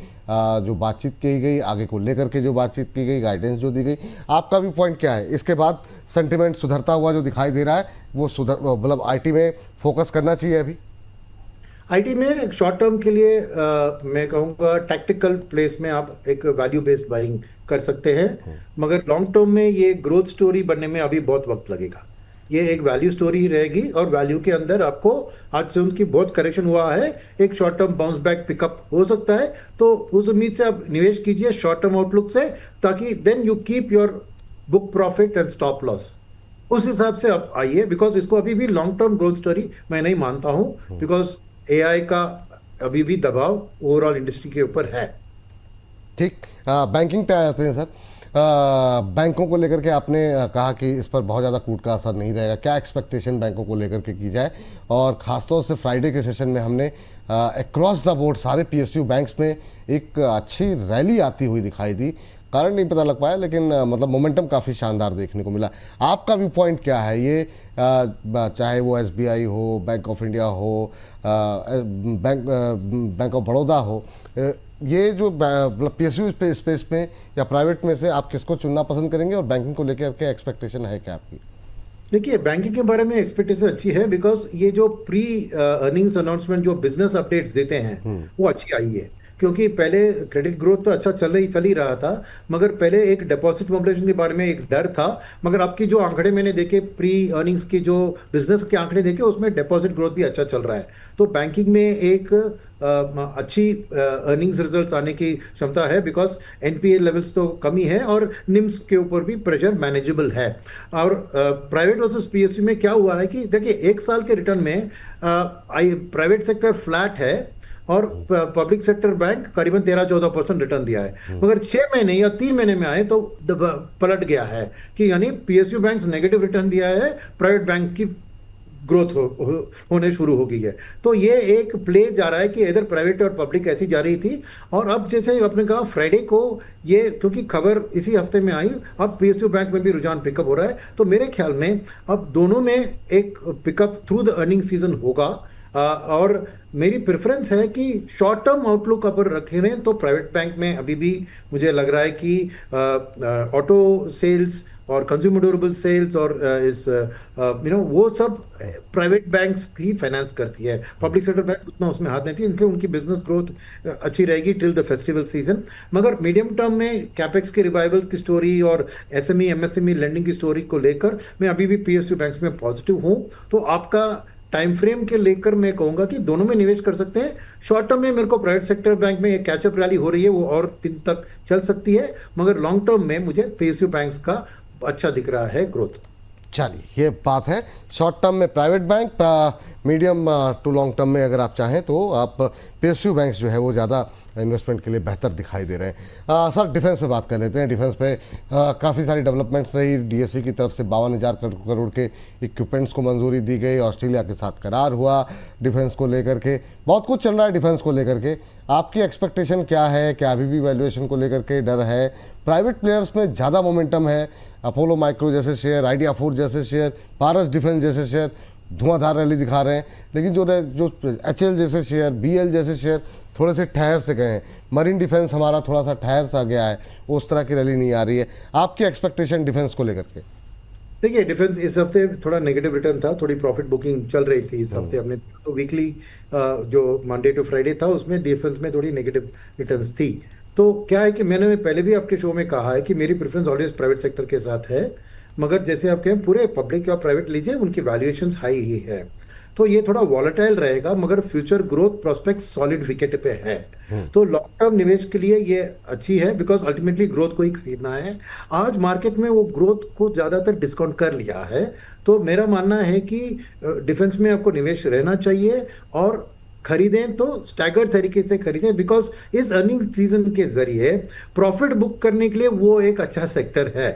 जो बातचीत की गई, आगे को लेकर के जो बातचीत की गई, गाइडेंस जो दी गई, आपका भी पॉइंट क्या है? इसके बाद सेंटिमेंट सुधरता हुआ जो दिखाई दे रहा है, वो मतलब आईटी में फोकस करना चाहिए अभी? आईटी में शॉर्ट टर्म के लिए मैं कहूँगा टैक्टिकल प्लेस में आप एक वैल्यू बेस्ड बाइंग कर सकते हैं, मगर लॉन्ग टर्म में ये ग्रोथ स्टोरी बनने में अभी बहुत वक्त लगेगा। ये एक वैल्यू स्टोरी ही रहेगी, और वैल्यू के अंदर आपको आज से उनकी बहुत करेक्शन हुआ है, एक short term bounce back pickup हो सकता है। तो उस उम्मीद से आप निवेश कीजिए शॉर्ट टर्म आउटलुक से, ताकि then you keep your book profit and stop loss, उस हिसाब से आप आइए, बिकॉज इसको अभी भी लॉन्ग टर्म ग्रोथ स्टोरी मैं नहीं मानता हूँ, बिकॉज AI का अभी भी दबाव ओवरऑल इंडस्ट्री के ऊपर है। ठीक, बैंकिंग पे आ जाते हैं सर। बैंकों को लेकर के आपने कहा कि इस पर बहुत ज़्यादा कूट का असर नहीं रहेगा, क्या एक्सपेक्टेशन बैंकों को लेकर के की जाए? और ख़ासतौर से फ्राइडे के सेशन में हमने अक्रॉस द बोर्ड सारे पीएसयू बैंक्स में एक अच्छी रैली आती हुई दिखाई दी। कारण नहीं पता लग पाया, लेकिन मतलब मोमेंटम काफ़ी शानदार देखने को मिला। आपका व्यू पॉइंट क्या है ये, चाहे वो एसबीआई हो, बैंक ऑफ इंडिया हो, बैंक ऑफ बड़ौदा हो, ये जो पीएसयू स्पेस में या प्राइवेट में से आप किसको चुनना पसंद करेंगे, और बैंकिंग को लेकर के एक्सपेक्टेशन है क्या आपकी? देखिए, बैंकिंग के बारे में एक्सपेक्टेशन अच्छी है, बिकॉज ये जो प्री अर्निंग्स अनाउंसमेंट जो बिजनेस अपडेट्स देते हैं वो अच्छी आई है। क्योंकि पहले क्रेडिट ग्रोथ तो अच्छा चल ही रहा था, मगर पहले एक डिपॉजिट मोबिलाइजेशन के बारे में एक डर था। मगर आपकी जो आंकड़े मैंने देखे, प्री अर्निंग्स की जो बिजनेस के आंकड़े देखे, उसमें डिपॉजिट ग्रोथ भी अच्छा चल रहा है। तो बैंकिंग में एक अच्छी अर्निंग्स रिजल्ट्स आने की क्षमता है, बिकॉज एनपीए लेवल्स तो कमी है और निम्स के ऊपर भी प्रेशर मैनेजेबल है। और प्राइवेट वर्सेस पीएसयू में क्या हुआ है कि देखिए, एक साल के रिटर्न में प्राइवेट सेक्टर फ्लैट है और पब्लिक सेक्टर बैंक करीबन 13-14% रिटर्न दिया है। मगर 6 महीने या 3 महीने में आए तो पलट गया है कि यानी पीएसयू बैंक नेगेटिव रिटर्न दिया है, प्राइवेट बैंक की ग्रोथ होने शुरू हो गई है। तो ये एक प्ले जा रहा है कि इधर प्राइवेट और पब्लिक ऐसी जा रही थी, और अब जैसे आपने कहा फ्राइडे को ये, क्योंकि खबर इसी हफ्ते में आई, अब पीएसयू बैंक में भी रुझान पिकअप हो रहा है। तो मेरे ख्याल में अब दोनों में एक pickup through the earning season होगा। और मेरी प्रेफरेंस है कि शॉर्ट टर्म आउटलुक अगर रखें तो प्राइवेट बैंक में अभी भी मुझे लग रहा है कि ऑटो सेल्स और कंज्यूमर ड्यूरेबल सेल्स और वो सब प्राइवेट बैंक्स ही फाइनेंस करती है। पब्लिक सेक्टर बैंक उतना उसमें हाथ नहीं थी, इसलिए उनकी बिजनेस ग्रोथ अच्छी रहेगी टिल द फेस्टिवल सीजन। मगर मीडियम टर्म में कैपेक्स के रिवाइवल की स्टोरी और एसएमई एमएसएमई लेंडिंग की स्टोरी को लेकर मैं अभी भी पीएसयू बैंक्स में पॉजिटिव हूँ। तो आपका टाइम फ्रेम के लेकर मैं कहूंगा कि दोनों में निवेश कर सकते हैं। शॉर्ट टर्म में मेरे को प्राइवेट सेक्टर बैंक में एक कैचअप रैली हो रही है, वो और दिन तक चल सकती है, मगर लॉन्ग टर्म में मुझे पीएसयू बैंक्स का अच्छा दिख रहा है ग्रोथ। चलिए, ये बात है शॉर्ट टर्म में private bank, medium to long term में अगर आप चाहें तो आप पीएसयू बैंक्स जो है वो ज़्यादा इन्वेस्टमेंट के लिए बेहतर दिखाई दे रहे हैं। सर, डिफेंस पे बात कर लेते हैं। डिफेंस पे काफ़ी सारी डेवलपमेंट्स रही। डीएससी की तरफ से 52,000 करोड़ के इक्विपमेंट्स को मंजूरी दी गई, ऑस्ट्रेलिया के साथ करार हुआ डिफेंस को लेकर के, बहुत कुछ चल रहा है डिफेंस को लेकर के। आपकी एक्सपेक्टेशन क्या है? क्या अभी भी वैल्यूएशन को लेकर के डर है? प्राइवेट प्लेयर्स में ज़्यादा मोमेंटम है, अपोलो माइक्रो जैसे शेयर, आइडिया फोर जैसे शेयर, पारस डिफेंस जैसे शेयर धुआंधार रैली दिखा रहे हैं, लेकिन जो एचएल जैसे शेयर, बीएल जैसे शेयर थोड़े से ठहर से गए हैं। मरीन डिफेंस हमारा थोड़ा सा ठहर सा गया है, उस तरह की रैली नहीं आ रही है। आपकी एक्सपेक्टेशन डिफेंस को लेकर के? देखिए, डिफेंस इस हफ्ते थोड़ा नेगेटिव रिटर्न था, थोड़ी प्रॉफिट बुकिंग चल रही थी इस हफ्ते। हमने तो वीकली जो मंडे टू फ्राइडे था उसमें डिफेंस में थोड़ी नेगेटिव रिटर्न्स थी। तो क्या है कि मैंने पहले भी आपके शो में कहा है कि मेरी प्रेफरेंस ऑलवेज प्राइवेट सेक्टर के साथ है, मगर जैसे आप कहें पूरे पब्लिक या प्राइवेट लीजिए, उनकी वैल्यूएशंस हाई ही है। तो ये थोड़ा वॉलेटाइल रहेगा, मगर future growth prospect solid wicket पे है। तो लॉन्ग टर्म निवेश के लिए ये अच्छी है, बिकॉज अल्टीमेटली ग्रोथ को ही खरीदना है। आज मार्केट में वो ग्रोथ को ज़्यादातर डिस्काउंट कर लिया है। तो मेरा मानना है कि डिफेंस में आपको निवेश रहना चाहिए, और खरीदें तो स्टैगर्ड तरीके से खरीदें, बिकॉज इस अर्निंग सीजन के जरिए प्रॉफिट बुक करने के लिए वो एक अच्छा सेक्टर है।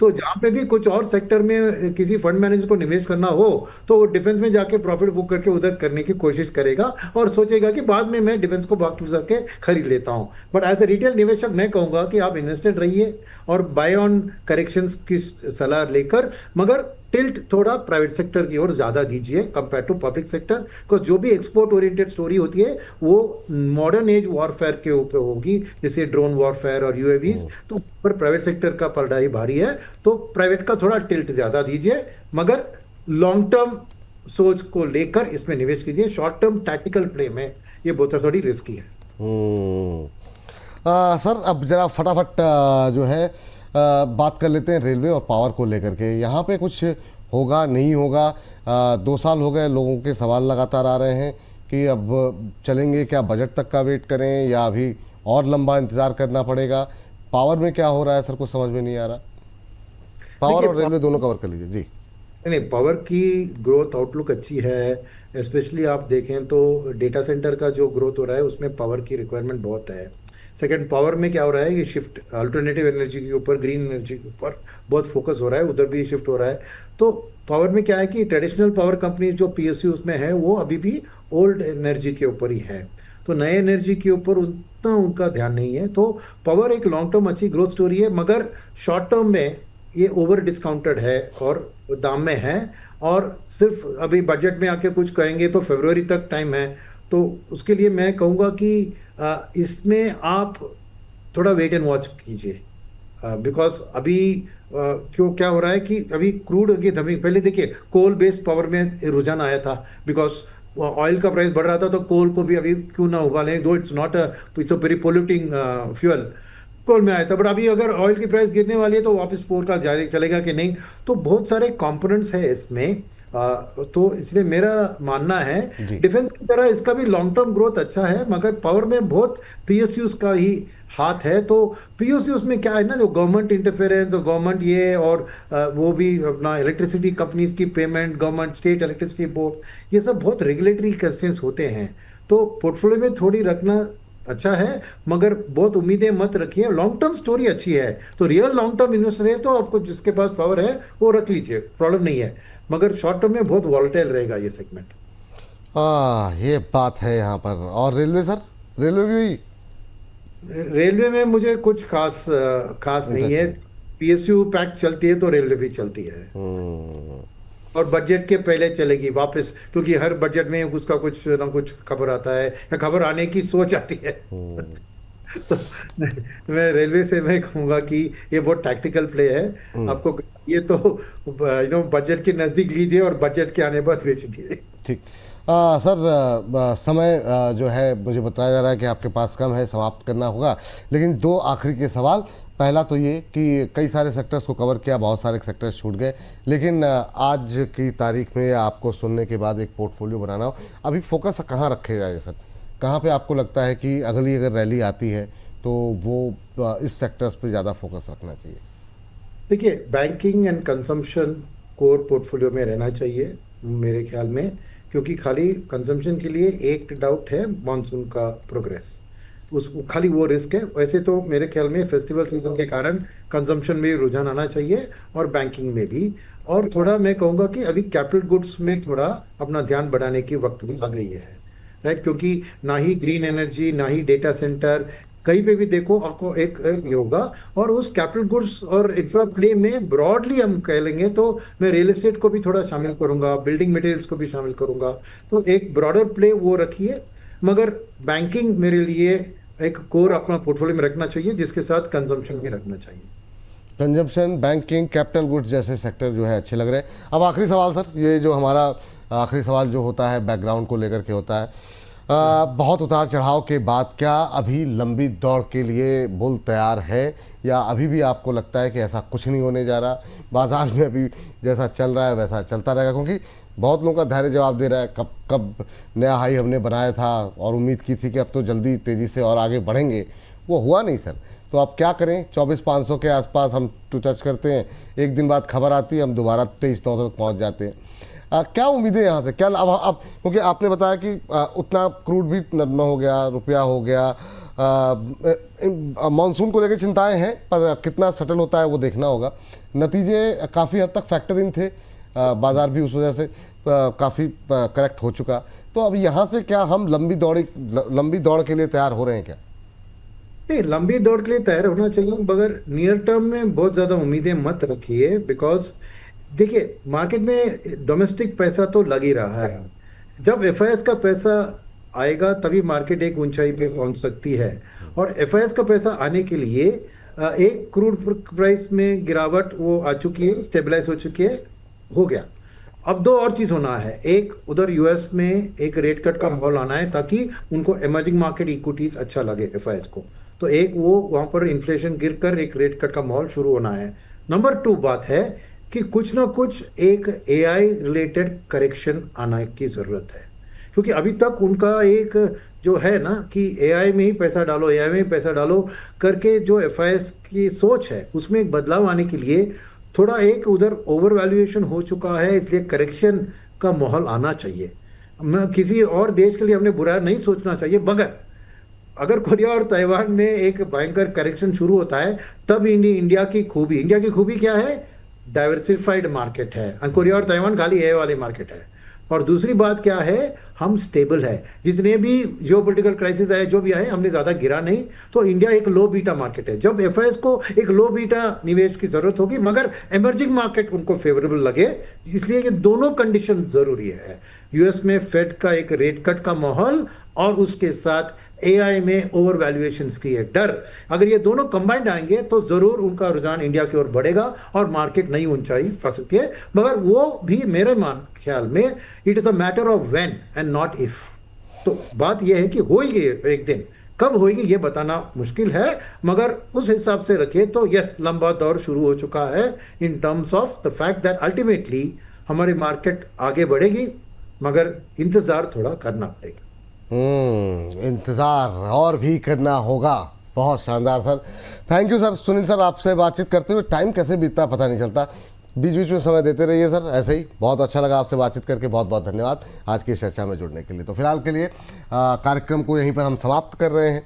तो जहां पे भी कुछ और सेक्टर में किसी फंड मैनेजर को निवेश करना हो तो वो डिफेंस में जाके प्रॉफिट बुक करके उधर करने की कोशिश करेगा और सोचेगा कि बाद में मैं डिफेंस को बाकी करके खरीद लेता हूं। बट एज ए रिटेल निवेशक मैं कहूंगा कि आप इन्वेस्टेड रहिए और बाय ऑन करेक्शंस की सलाह लेकर, मगर टिल्ट थोड़ा प्राइवेट सेक्टर की ओर ज्यादा दीजिए कंपेयर टू पब्लिक सेक्टर, को जो भी एक्सपोर्ट ओरिएंटेड स्टोरी होती है वो मॉडर्न एज वॉरफेयर के ऊपर होगी, जैसे ड्रोन वॉरफेयर और यूएवीज। तो ऊपर प्राइवेट सेक्टर का पलड़ा ही भारी है, तो प्राइवेट का थोड़ा टिल्ट ज्यादा दीजिए, मगर लॉन्ग टर्म सोच को लेकर इसमें निवेश कीजिए। शॉर्ट टर्म टैक्टिकल प्ले में ये बहुत थोड़ी रिस्की है। सर, अब जरा फटाफट जो है बात कर लेते हैं रेलवे और पावर को लेकर के। यहाँ पे कुछ होगा नहीं होगा? 2 साल हो गए, लोगों के सवाल लगातार आ रहे हैं कि अब चलेंगे क्या, बजट तक का वेट करें या अभी और लंबा इंतज़ार करना पड़ेगा? पावर में क्या हो रहा है सर, कुछ समझ में नहीं आ रहा। पावर और रेलवे दोनों कवर कर लीजिए जी। नहीं, पावर की ग्रोथ आउटलुक अच्छी है। स्पेशली आप देखें तो डेटा सेंटर का जो ग्रोथ हो रहा है उसमें पावर की रिक्वायरमेंट बहुत है। सेकंड, पावर में क्या हो रहा है, ये शिफ्ट अल्टरनेटिव एनर्जी के ऊपर, ग्रीन एनर्जी के ऊपर बहुत फोकस हो रहा है, उधर भी शिफ्ट हो रहा है। तो पावर में क्या है कि ट्रेडिशनल पावर कंपनी जो पीएसयूज में है वो अभी भी ओल्ड एनर्जी के ऊपर ही है, तो नए एनर्जी के ऊपर उतना उनका ध्यान नहीं है। तो पावर एक लॉन्ग टर्म अच्छी ग्रोथ स्टोरी है, मगर शॉर्ट टर्म में ये ओवर डिस्काउंटेड है और दाम में है, और सिर्फ अभी बजट में आके कुछ कहेंगे तो फरवरी तक टाइम है। तो उसके लिए मैं कहूँगा कि इसमें आप थोड़ा वेट एंड वॉच कीजिए, बिकॉज अभी क्यों क्या हो रहा है कि अभी क्रूड की धमी, पहले देखिए कोल बेस्ड पावर में रुझान आया था, बिकॉज ऑयल का प्राइस बढ़ रहा था, तो कोल को भी अभी क्यों ना उबालें, though it's not it's a very polluting fuel, coal में आया था। बट अभी अगर ऑयल की प्राइस गिरने वाली है तो वापस फोर का जारी चलेगा कि नहीं, तो बहुत सारे कंपोनेंट्स है इसमें। तो इसलिए मेरा मानना है जी। डिफेंस की तरह इसका भी लॉन्ग टर्म ग्रोथ अच्छा है, मगर पावर में बहुत पीएसयूज का ही हाथ है। तो पीएसयूज में क्या है ना, जो गवर्नमेंट इंटरफेरेंस और गवर्नमेंट ये और वो भी अपना इलेक्ट्रिसिटी कंपनीज की payment, government state electricity board, ये सब बहुत रेगुलेटरी क्वेश्चंस होते हैं। तो पोर्टफोलियो में थोड़ी रखना अच्छा है, मगर बहुत उम्मीदें मत रखिए। लॉन्ग टर्म स्टोरी अच्छी है, तो रियल लॉन्ग टर्म इन्वेस्टर है तो आपको जिसके पास पावर है वो रख लीजिए, प्रॉब्लम नहीं है, मगर शॉर्ट टर्म में बहुत वॉलेटाइल रहेगा ये सेगमेंट। ये बात है यहाँ पर। और रेलवे सर, रेलवे भी रेलवे में मुझे कुछ खास नहीं है। पीएसयू पैक चलती है तो रेलवे भी चलती है, और बजट के पहले चलेगी वापस, क्योंकि हर बजट में उसका कुछ ना कुछ खबर आता है या खबर आने की सोच आती है। तो मैं रेलवे से मैं कहूँगा कि ये बहुत टैक्टिकल प्ले है। आपको ये तो बजट के नज़दीक लीजिए और बजट के आने बाद बेच दिए। ठीक। सर, समय जो है मुझे बताया जा रहा है कि आपके पास कम है, समाप्त करना होगा, लेकिन दो आखिरी के सवाल। पहला तो ये कि कई सारे सेक्टर्स को कवर किया, बहुत सारे सेक्टर्स छूट गए, लेकिन आज की तारीख में आपको सुनने के बाद एक पोर्टफोलियो बनाना हो, अभी फोकस कहाँ रखेगा ये सर? कहाँ पे आपको लगता है कि अगली अगर रैली आती है तो वो इस सेक्टर्स पे ज़्यादा फोकस रखना चाहिए? देखिए, banking and consumption core portfolio में रहना चाहिए मेरे ख्याल में, क्योंकि खाली कंजम्पशन के लिए एक डाउट है, मानसून का प्रोग्रेस, उस खाली वो रिस्क है। वैसे तो मेरे ख्याल में फेस्टिवल सीजन के कारण कंजम्पशन में रुझान आना चाहिए और बैंकिंग में भी। और थोड़ा मैं कहूँगा कि अभी कैपिटल गुड्स में थोड़ा अपना ध्यान बढ़ाने की वक्त भी आ गई है, राइट, क्योंकि ना ही ग्रीन एनर्जी, ना ही डेटा सेंटर, कहीं पे भी देखो आपको एक ये होगा। और उस कैपिटल गुड्स और इंफ्रा प्ले में ब्रॉडली हम कह लेंगे तो मैं रियल एस्टेट को भी थोड़ा शामिल करूंगा, बिल्डिंग मटेरियल्स को भी शामिल करूंगा, तो एक ब्रॉडर प्ले वो रखिए। मगर बैंकिंग मेरे लिए एक कोर अपना पोर्टफोलियो में रखना चाहिए, जिसके साथ कंजम्पशन भी रखना चाहिए। कंजम्पशन, बैंकिंग, कैपिटल गुड्स जैसे सेक्टर जो है अच्छे लग रहे हैं। अब आखिरी सवाल सर, ये जो हमारा आखिरी सवाल जो होता है बैकग्राउंड को लेकर के होता है, बहुत उतार चढ़ाव के बाद क्या अभी लंबी दौड़ के लिए बुल तैयार है, या अभी भी आपको लगता है कि ऐसा कुछ नहीं होने जा रहा, बाजार में अभी जैसा चल रहा है वैसा चलता रहेगा? क्योंकि बहुत लोगों का धैर्य जवाब दे रहा है, कब कब नया हाई हमने बनाया था और उम्मीद की थी कि अब तो जल्दी तेज़ी से और आगे बढ़ेंगे, वो हुआ नहीं सर। तो अब क्या करें? 24,500 के आसपास हम टच करते हैं, एक दिन बाद खबर आती है, हम दोबारा 23,900 तक पहुँच जाते हैं। क्या उम्मीदें यहाँ से क्या अब क्योंकि आपने बताया कि उतना क्रूड भी नरम हो गया, रुपया हो गया, मानसून को लेकर चिंताएं हैं, पर कितना सेटल होता है वो देखना होगा। नतीजे काफ़ी हद तक फैक्टर इन थे, बाजार भी उस वजह से काफ़ी करेक्ट हो चुका। तो अब यहाँ से क्या हम लंबी दौड़ के लिए तैयार हो रहे हैं क्या? नहीं, लंबी दौड़ के लिए तैयार होना चाहिए, मगर नियर टर्म में बहुत ज़्यादा उम्मीदें मत रखिए। बिकॉज देखिए, मार्केट में डोमेस्टिक पैसा तो लग ही रहा है, जब एफआईएस का पैसा आएगा तभी मार्केट एक ऊंचाई पे पहुंच सकती है। और एफआईएस का पैसा आने के लिए एक क्रूड प्राइस में गिरावट वो आ चुकी है, स्टेबलाइज हो चुकी है, हो गया। अब दो और चीज होना है, एक उधर यूएस में एक रेट कट का माहौल आना है ताकि उनको इमर्जिंग मार्केट इक्विटीज अच्छा लगे एफआईएस को, तो एक वो वहां पर इन्फ्लेशन गिरकर एक रेट कट का माहौल शुरू होना है। नंबर 2 बात है कि कुछ ना कुछ एक एआई रिलेटेड करेक्शन आने की जरूरत है, क्योंकि अभी तक उनका एक जो है ना कि एआई में ही पैसा डालो, एआई में ही पैसा डालो करके जो एफआईएस की सोच है उसमें एक बदलाव आने के लिए थोड़ा एक उधर ओवर वैल्यूएशन हो चुका है, इसलिए करेक्शन का माहौल आना चाहिए। मैं किसी और देश के लिए हमने बुरा नहीं सोचना चाहिए, मगर अगर कोरिया और ताइवान में एक भयंकर करेक्शन शुरू होता है, तब इंडिया की खूबी क्या है? डाइवर्सिफाइड मार्केट है। और कोरिया और ताइवान खाली ए वाले मार्केट है। और दूसरी बात क्या है? हम स्टेबल है। जितने भी जियोपॉलिटिकल क्राइसिस आए, जो भी आए, हमने ज्यादा गिरा नहीं। तो इंडिया एक लो बीटा मार्केट है। जब एफआईएस को एक लो बीटा निवेश की जरूरत होगी, मगर इमर्जिंग मार्केट उनको फेवरेबल लगे, इसलिए ये दोनों कंडीशन जरूरी है। यूएस में फेड का एक रेट कट का माहौल और उसके साथ एआई में ओवर वैल्यूएशंस की है डर, अगर ये दोनों कंबाइंड आएंगे तो जरूर उनका रुझान इंडिया की ओर बढ़ेगा और मार्केट नई ऊंचाई पा सकती है। मगर वो भी मेरे ख्याल में it is a matter of when and not if. तो बात यह है कि होगी एक दिन, कब होगी ये बताना मुश्किल है, मगर उस हिसाब से रखे तो यस, लंबा दौर शुरू हो चुका है in terms of the fact that ultimately हमारी मार्केट आगे बढ़ेगी, मगर इंतजार थोड़ा करना पड़ेगा। इंतज़ार और भी करना होगा। बहुत शानदार sir, thank you sir. Sunil sir, आपसे बातचीत करते हुए टाइम कैसे बीतता पता नहीं चलता। बीच बीच में समय देते रहिए सर, ऐसे ही। बहुत अच्छा लगा आपसे बातचीत करके, बहुत बहुत धन्यवाद आज की चर्चा में जुड़ने के लिए। तो फिलहाल के लिए कार्यक्रम को यहीं पर हम समाप्त कर रहे हैं।